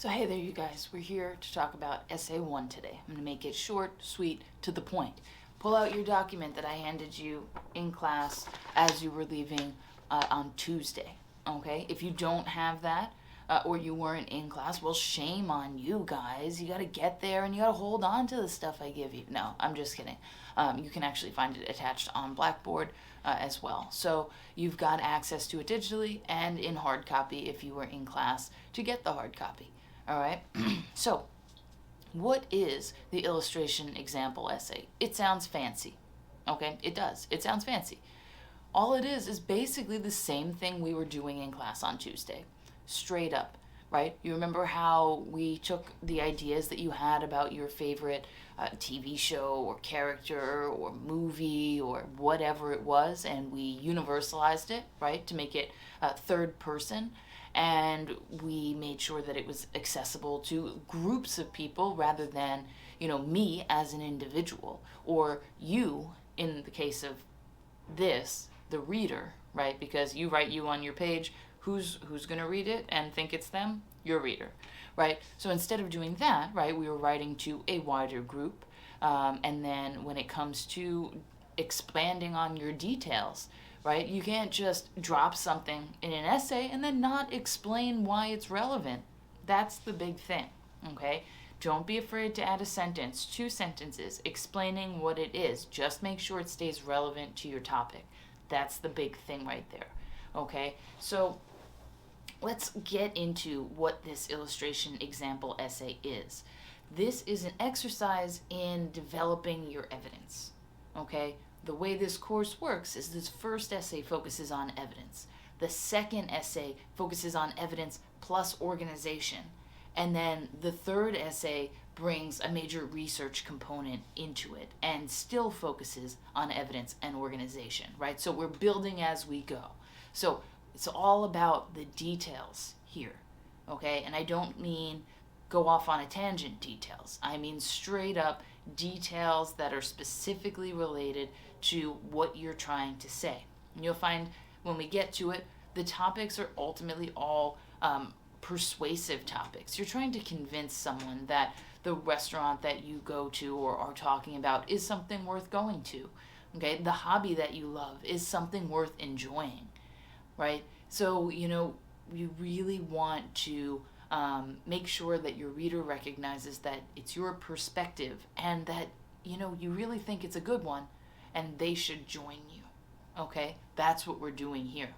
So hey there you guys, we're here to talk about Essay 1 today. I'm going to make it short, sweet, to the point. Pull out your document that I handed you in class as you were leaving on Tuesday, okay? If you don't have that, or you weren't in class, well, shame on you guys. You got to get there and you got to hold on to the stuff I give you. No, I'm just kidding. You can actually find it attached on Blackboard as well. So you've got access to it digitally and in hard copy if you were in class to get the hard copy. All right, so what is the illustration example essay? It sounds fancy, okay? It does. It sounds fancy. All it is basically the same thing we were doing in class on Tuesday, straight up, right? You remember how we took the ideas that you had about your favorite TV show or character or movie or whatever it was, and we universalized it, right, to make it third person. And we made sure that it was accessible to groups of people rather than, me as an individual, or you, in the case of this, the reader, right? Because you write you on your page, who's going to read it and think it's them? Your reader, right? So instead of doing that, right, we were writing to a wider group. And then when it comes to expanding on your details, right? You can't just drop something in an essay and then not explain why it's relevant. That's the big thing, okay? Don't be afraid to add a sentence, 2 sentences, explaining what it is. Just make sure it stays relevant to your topic. That's the big thing right there, okay? So let's get into what this illustration example essay is. This is an exercise in developing your evidence, okay? The way this course works is this first essay focuses on evidence. The second essay focuses on evidence plus organization. And then the third essay brings a major research component into it and still focuses on evidence and organization, right? So we're building as we go. So it's all about the details here, okay? And I don't mean go off on a tangent details. I mean straight up details that are specifically related to what you're trying to say. And you'll find when we get to it, the topics are ultimately all persuasive topics. You're trying to convince someone that the restaurant that you go to or are talking about is something worth going to. Okay, the hobby that you love is something worth enjoying, right? So, you really want to make sure that your reader recognizes that it's your perspective and that, you really think it's a good one and they should join you, okay? That's what we're doing here.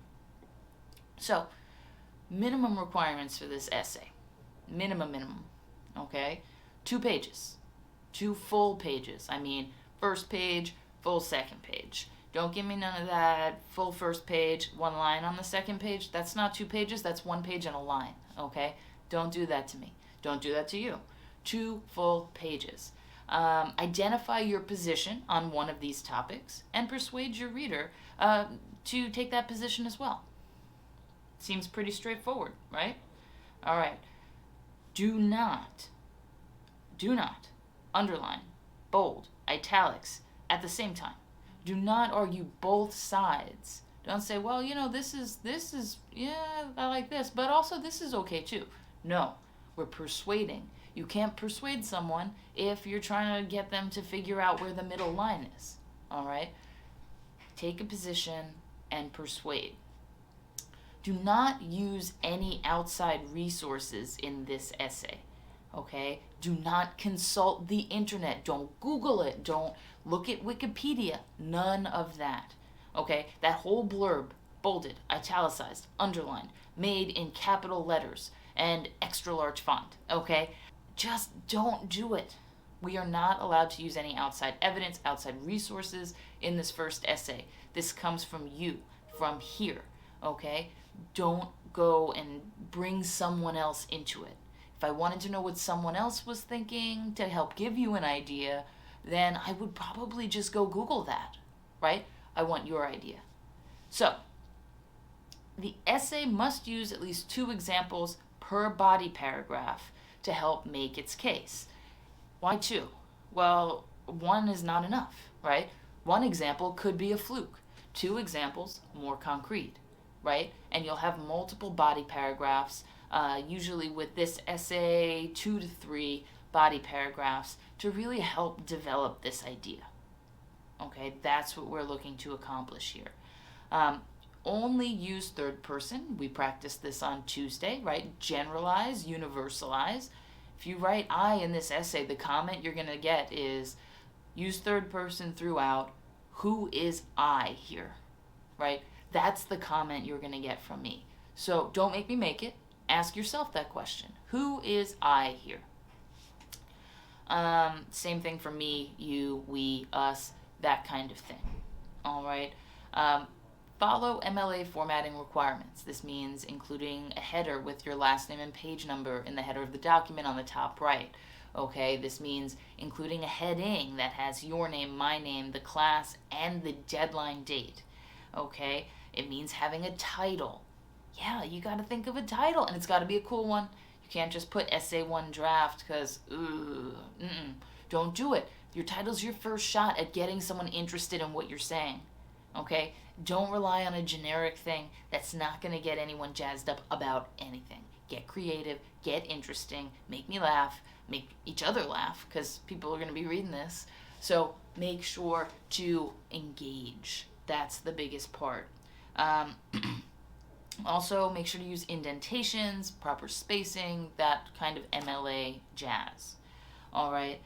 So, minimum requirements for this essay. Minimum, okay? 2 pages. 2 full pages. I mean, first page, full second page. Don't give me none of that full first page, 1 line on the second page. That's not 2 pages, that's 1 page and a line, okay? Don't do that to me. Don't do that to you. 2 full pages. Identify your position on one of these topics and persuade your reader to take that position as well. Seems pretty straightforward, right? All right. Do not underline, bold, italics at the same time. Do not argue both sides. Don't say, well, this is, yeah, I like this, but also this is okay too. No, we're persuading. You can't persuade someone if you're trying to get them to figure out where the middle line is, all right? Take a position and persuade. Do not use any outside resources in this essay, okay? Do not consult the internet. Don't Google it. Don't look at Wikipedia. None of that, okay? That whole blurb, bolded, italicized, underlined, made in capital letters and extra large font, okay? Just don't do it. We are not allowed to use any outside evidence, outside resources in this first essay. This comes from you, from here, okay? Don't go and bring someone else into it. If I wanted to know what someone else was thinking to help give you an idea, then I would probably just go Google that, right? I want your idea. So, the essay must use at least 2 examples per body paragraph to help make its case. Why 2? Well, 1 is not enough, right? 1 example could be a fluke. 2 examples, more concrete, right? And you'll have multiple body paragraphs usually with this essay, 2 to 3 body paragraphs to really help develop this idea. Okay, that's what we're looking to accomplish here. Only use third person. We practiced this on Tuesday, right? Generalize, universalize. If you write I in this essay, the comment you're going to get is use third person throughout. Who is I here, right? That's the comment you're going to get from me. So don't make me make it. Ask yourself that question. Who is I here? Same thing for me, you, we, us, that kind of thing. All right. Follow MLA formatting requirements. This means including a header with your last name and page number in the header of the document on the top right. Okay, this means including a heading that has your name, my name, the class, and the deadline date. Okay, it means having a title. Yeah, you got to think of a title, and it's got to be a cool one. You can't just put Essay 1 Draft because, don't do it. Your title's your first shot at getting someone interested in what you're saying. Okay, don't rely on a generic thing that's not going to get anyone jazzed up about anything. Get creative, get interesting, make me laugh, make each other laugh, because people are going to be reading this. So make sure to engage. That's the biggest part. Also, make sure to use indentations, proper spacing, that kind of MLA jazz. All right.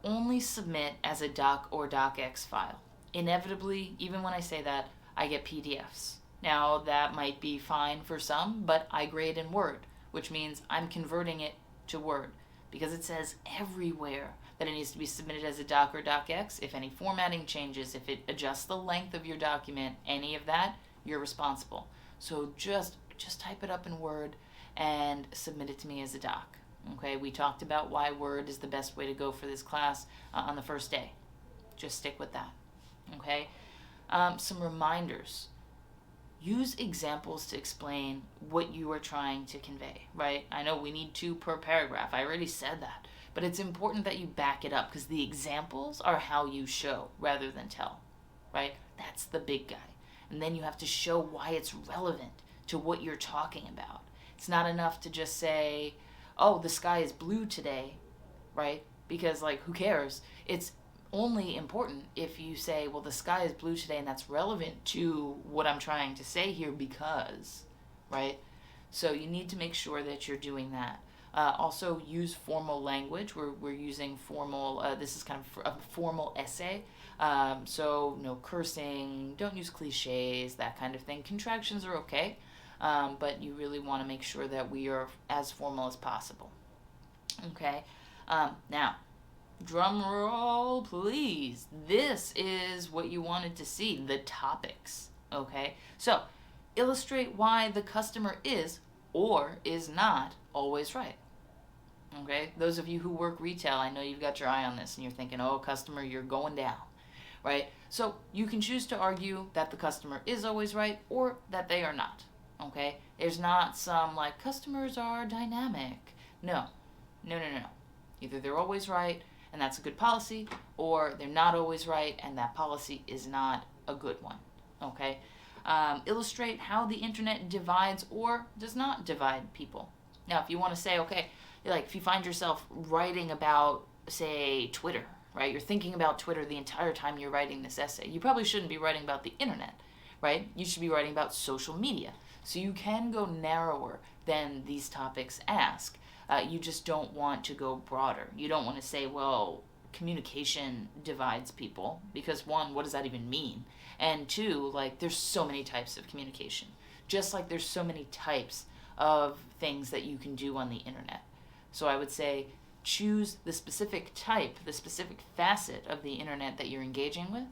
Only submit as a doc or docx file. Inevitably, even when I say that, I get PDFs. Now, that might be fine for some, but I grade in Word, which means I'm converting it to Word, because it says everywhere that it needs to be submitted as a doc or docx. If any formatting changes, if it adjusts the length of your document, any of that, you're responsible. So just type it up in Word and submit it to me as a doc. Okay, we talked about why Word is the best way to go for this class on the first day. Just stick with that. Okay, some reminders. Use examples to explain what you are trying to convey, right? I know we need 2 per paragraph. I already said that. But it's important that you back it up because the examples are how you show rather than tell, right? That's the big guy. And then you have to show why it's relevant to what you're talking about. It's not enough to just say, oh, the sky is blue today, right? Because, like, who cares? It's only important if you say, well, the sky is blue today, and that's relevant to what I'm trying to say here because, right? So you need to make sure that you're doing that. Also, use formal language. We're using formal, this is kind of a formal essay. So no cursing, don't use cliches, that kind of thing. Contractions are okay, but you really want to make sure that we are as formal as possible. Okay, now, drum roll, please. This is what you wanted to see, the topics, okay? So, illustrate why the customer is or is not always right, okay? Those of you who work retail, I know you've got your eye on this and you're thinking, oh, customer, you're going down, right? So, you can choose to argue that the customer is always right or that they are not, okay? There's not some, like, customers are dynamic. No. Either they're always right, and that's a good policy, or they're not always right, and that policy is not a good one, okay? Illustrate how the internet divides or does not divide people. Now, if you want to say, okay, like if you find yourself writing about, say, Twitter, right? You're thinking about Twitter the entire time you're writing this essay. You probably shouldn't be writing about the internet, right? You should be writing about social media. So you can go narrower than these topics ask. You just don't want to go broader. You don't want to say, well, communication divides people, because 1, what does that even mean? And 2, like, there's so many types of communication. Just like there's so many types of things that you can do on the internet. So I would say choose the specific type, the specific facet of the internet that you're engaging with,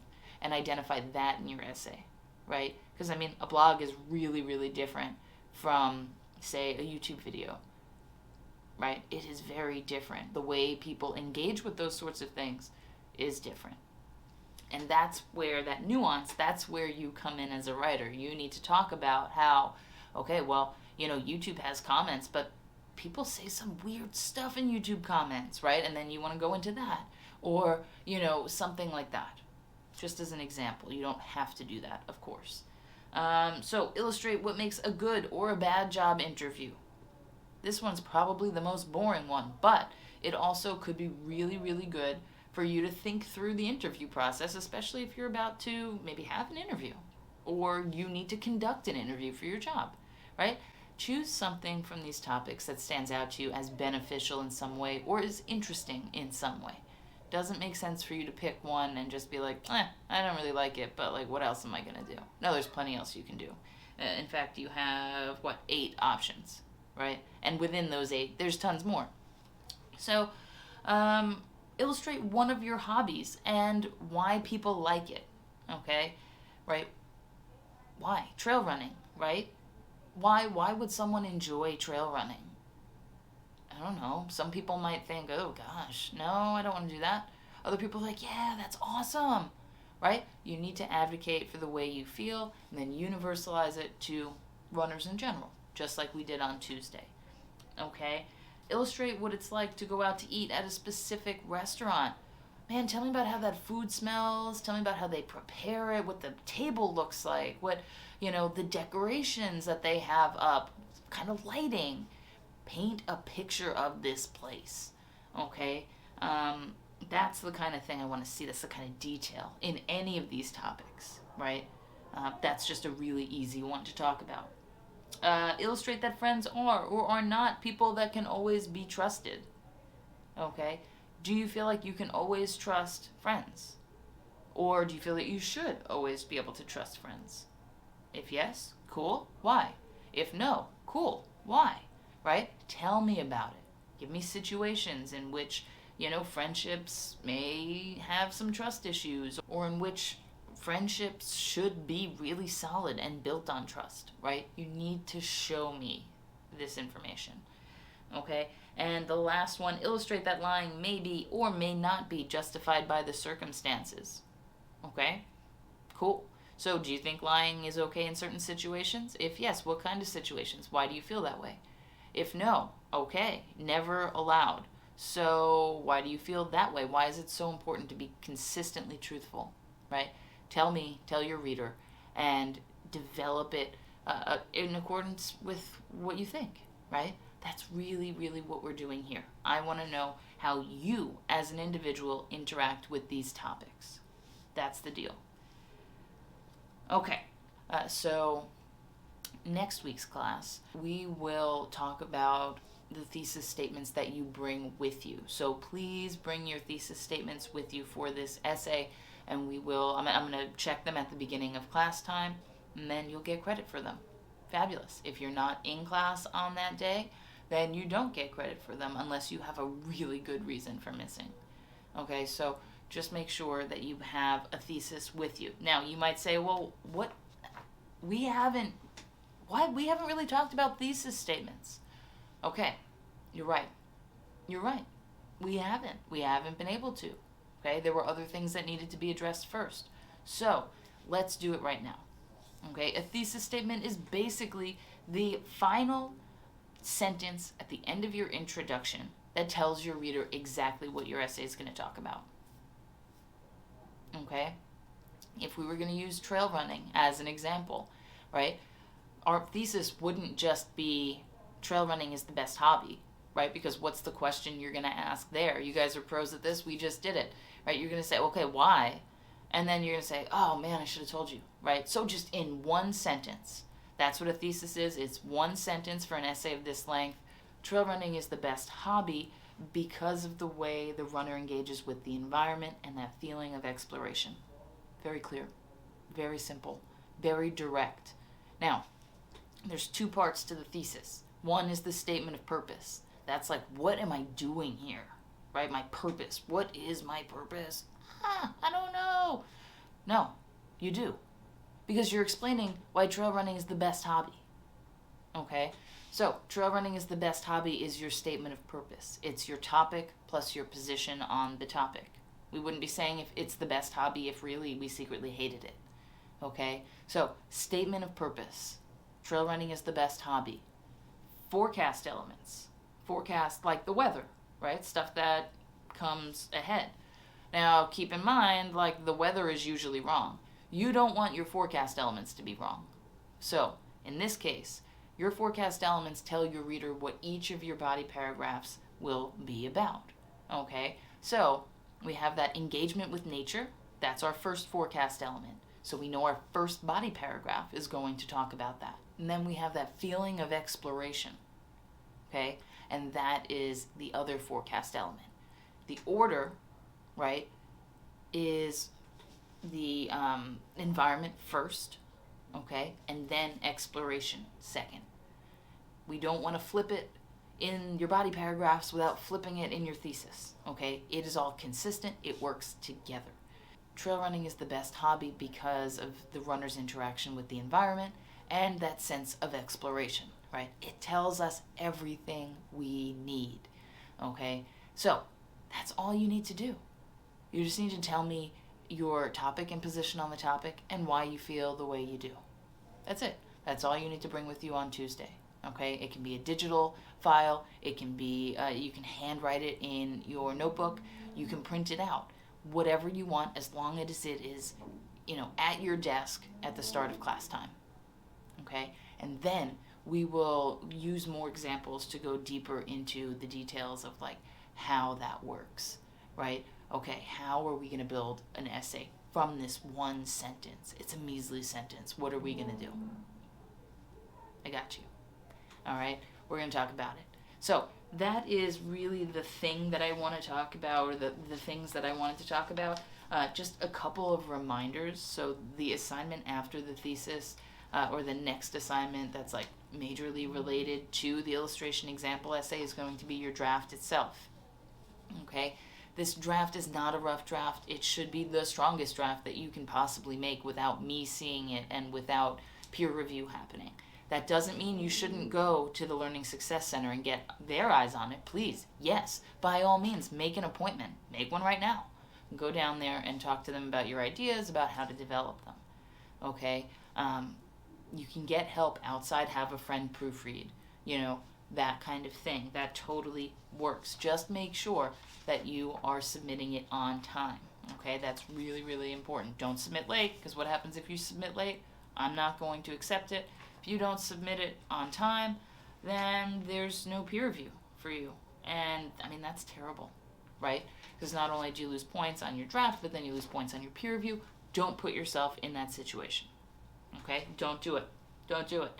and identify that in your essay, right? Because, I mean, a blog is really, really different from, say, a YouTube video. Right? It is very different. The way people engage with those sorts of things is different. And that's where that nuance, that's where you come in as a writer. You need to talk about how, okay, well, you know, YouTube has comments, but people say some weird stuff in YouTube comments, right? And then you want to go into that. Or, you know, something like that. Just as an example. You don't have to do that, of course. So illustrate what makes a good or a bad job interview. This one's probably the most boring one, but it also could be really, really good for you to think through the interview process, especially if you're about to maybe have an interview or you need to conduct an interview for your job, right? Choose something from these topics that stands out to you as beneficial in some way or is interesting in some way. Doesn't make sense for you to pick one and just be like, I don't really like it, but like, what else am I going to do? No, there's plenty else you can do. In fact, you have, 8 options, right? And within those 8, there's tons more. So, illustrate one of your hobbies and why people like it, okay? Right? Why? Trail running, right? Why would someone enjoy trail running? I don't know. Some people might think, oh gosh, no, I don't want to do that. Other people are like, yeah, that's awesome, right? You need to advocate for the way you feel and then universalize it to runners in general, just like we did on Tuesday, okay? Illustrate what it's like to go out to eat at a specific restaurant. Man, tell me about how that food smells. Tell me about how they prepare it, what the table looks like, what, the decorations that they have up, kind of lighting. Paint a picture of this place, okay? That's the kind of thing I want to see. That's the kind of detail in any of these topics, right? That's just a really easy one to talk about. Illustrate that friends are or are not people that can always be trusted, okay? Do you feel like you can always trust friends? Or do you feel that you should always be able to trust friends? If yes, cool. Why? If no, cool. Why? Right? Tell me about it. Give me situations in which, friendships may have some trust issues or in which friendships should be really solid and built on trust, right? You need to show me this information, okay? And the last one, illustrate that lying may be or may not be justified by the circumstances, okay? Cool. So do you think lying is okay in certain situations? If yes, what kind of situations? Why do you feel that way? If no, okay, never allowed. So why do you feel that way? Why is it so important to be consistently truthful, right? Tell your reader, and develop it in accordance with what you think, right? That's really, really what we're doing here. I want to know how you, as an individual, interact with these topics. That's the deal. Okay, so next week's class, we will talk about the thesis statements that you bring with you. So please bring your thesis statements with you for this essay, and I'm going to check them at the beginning of class time, and then you'll get credit for them. Fabulous. If you're not in class on that day, then you don't get credit for them unless you have a really good reason for missing. Okay, so just make sure that you have a thesis with you. Now, you might say, well, we haven't really talked about thesis statements. Okay, you're right. We haven't been able to. Okay, there were other things that needed to be addressed first. So, let's do it right now. Okay, a thesis statement is basically the final sentence at the end of your introduction that tells your reader exactly what your essay is going to talk about. Okay? If we were going to use trail running as an example, right? Our thesis wouldn't just be trail running is the best hobby, right? Because what's the question you're going to ask there? You guys are pros at this. We just did it, right? You're going to say, okay, why? And then you're going to say, oh man, I should have told you, right? So just in one sentence, that's what a thesis is. It's one sentence for an essay of this length. Trail running is the best hobby because of the way the runner engages with the environment and that feeling of exploration. Very clear, very simple, very direct. Now, there's 2 parts to the thesis. One is the statement of purpose. That's like, what am I doing here, right? My purpose. What is my purpose? I don't know. No, you do. Because you're explaining why trail running is the best hobby. Okay? So, trail running is the best hobby is your statement of purpose. It's your topic plus your position on the topic. We wouldn't be saying if it's the best hobby if really we secretly hated it. Okay? So, statement of purpose. Trail running is the best hobby. Forecast elements. Forecast like the weather, right? Stuff that comes ahead. Now, keep in mind, like, the weather is usually wrong. You don't want your forecast elements to be wrong. So, in this case, Your forecast elements tell your reader what each of your body paragraphs will be about. Okay, so we have that engagement with nature. That's our first forecast element. So we know our first body paragraph is going to talk about that. And then we have that feeling of exploration. Okay, and that is the other forecast element. The order, right, is the environment first, okay, and then exploration second. We don't want to flip it in your body paragraphs without flipping it in your thesis, okay? It is all consistent. It works together. Trail running is the best hobby because of the runner's interaction with the environment and that sense of exploration, right? It tells us everything we need, okay? So that's all you need to do. You just need to tell me your topic and position on the topic and why you feel the way you do. That's it. That's all you need to bring with you on Tuesday. Okay, it can be a digital file. It can be, you can handwrite it in your notebook. You can print it out. Whatever you want, as long as it is, at your desk at the start of class time. Okay, and then we will use more examples to go deeper into the details of like how that works, right? Okay, how are we going to build an essay from this one sentence? It's a measly sentence. What are we going to do? I got you. All right, we're going to talk about it. So that is really the thing that I want to talk about, or the things that I wanted to talk about. Just a couple of reminders. So the assignment after the thesis, or the next assignment that's like majorly related to the illustration example essay, is going to be your draft itself. Okay, this draft is not a rough draft. It should be the strongest draft that you can possibly make without me seeing it and without peer review happening. That doesn't mean you shouldn't go to the Learning Success Center and get their eyes on it. Please, yes, by all means, make an appointment. Make one right now. Go down there and talk to them about your ideas, about how to develop them. Okay? You can get help outside, have a friend proofread, that kind of thing. That totally works. Just make sure that you are submitting it on time. Okay? That's really, really important. Don't submit late, because what happens if you submit late? I'm not going to accept it. If you don't submit it on time, then there's no peer review for you. And, that's terrible, right? Because not only do you lose points on your draft, but then you lose points on your peer review. Don't put yourself in that situation, okay? Don't do it. Don't do it.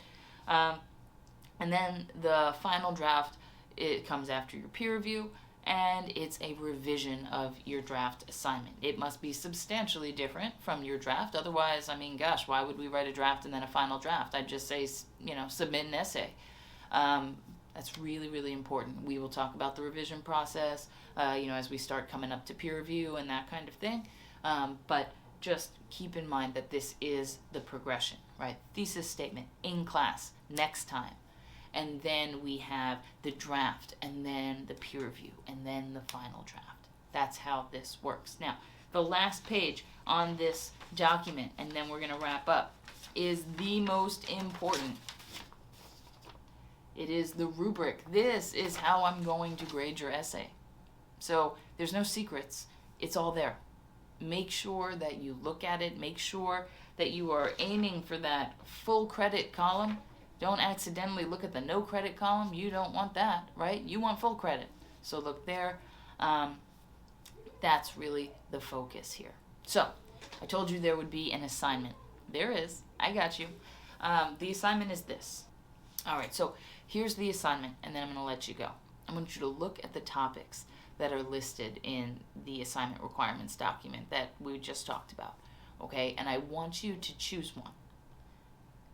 And then the final draft, it comes after your peer review, and it's a revision of your draft assignment. It must be substantially different from your draft. Otherwise, gosh, why would we write a draft and then a final draft? I'd just say, submit an essay. That's really, really important. We will talk about the revision process, as we start coming up to peer review and that kind of thing. But just keep in mind that this is the progression, right? Thesis statement in class next time. And then we have the draft, and then the peer review, and then the final draft. That's how this works. Now, the last page on this document, and then we're going to wrap up, is the most important. It is the rubric. This is how I'm going to grade your essay. So there's no secrets. It's all there. Make sure that you look at it. Make sure that you are aiming for that full credit column. Don't accidentally look at the no credit column. You don't want that, right? You want full credit. So look there. That's really the focus here. So I told you there would be an assignment. There is. I got you. The assignment is this. All right, so here's the assignment, and then I'm going to let you go. I want you to look at the topics that are listed in the assignment requirements document that we just talked about, okay? And I want you to choose one.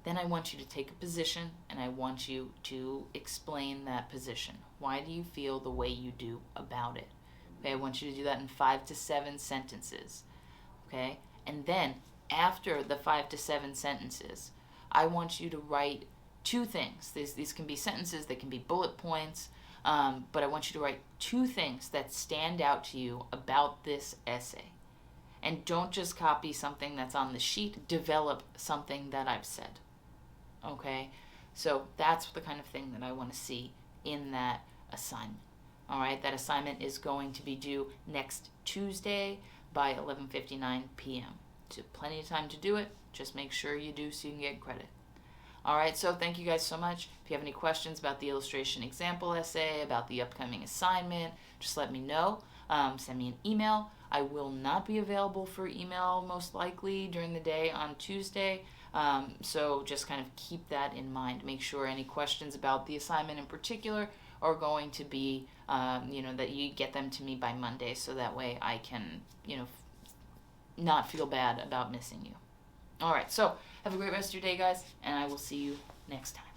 Then I want you to take a position, and I want you to explain that position. Why do you feel the way you do about it? Okay, I want you to do that in 5 to 7 sentences, okay? And then, after the 5 to 7 sentences, I want you to write 2 things. These can be sentences, they can be bullet points, but I want you to write 2 things that stand out to you about this essay. And don't just copy something that's on the sheet. Develop something that I've said. Okay? So that's the kind of thing that I want to see in that assignment. All right? That assignment is going to be due next Tuesday by 11:59 p.m. So plenty of time to do it. Just make sure you do so you can get credit. All right, so thank you guys so much. If you have any questions about the illustration example essay, about the upcoming assignment, just let me know. Send me an email. I will not be available for email most likely during the day on Tuesday. So just kind of keep that in mind. Make sure any questions about the assignment in particular are going to be, that you get them to me by Monday, so that way I can, not feel bad about missing you. All right, so have a great rest of your day, guys, and I will see you next time.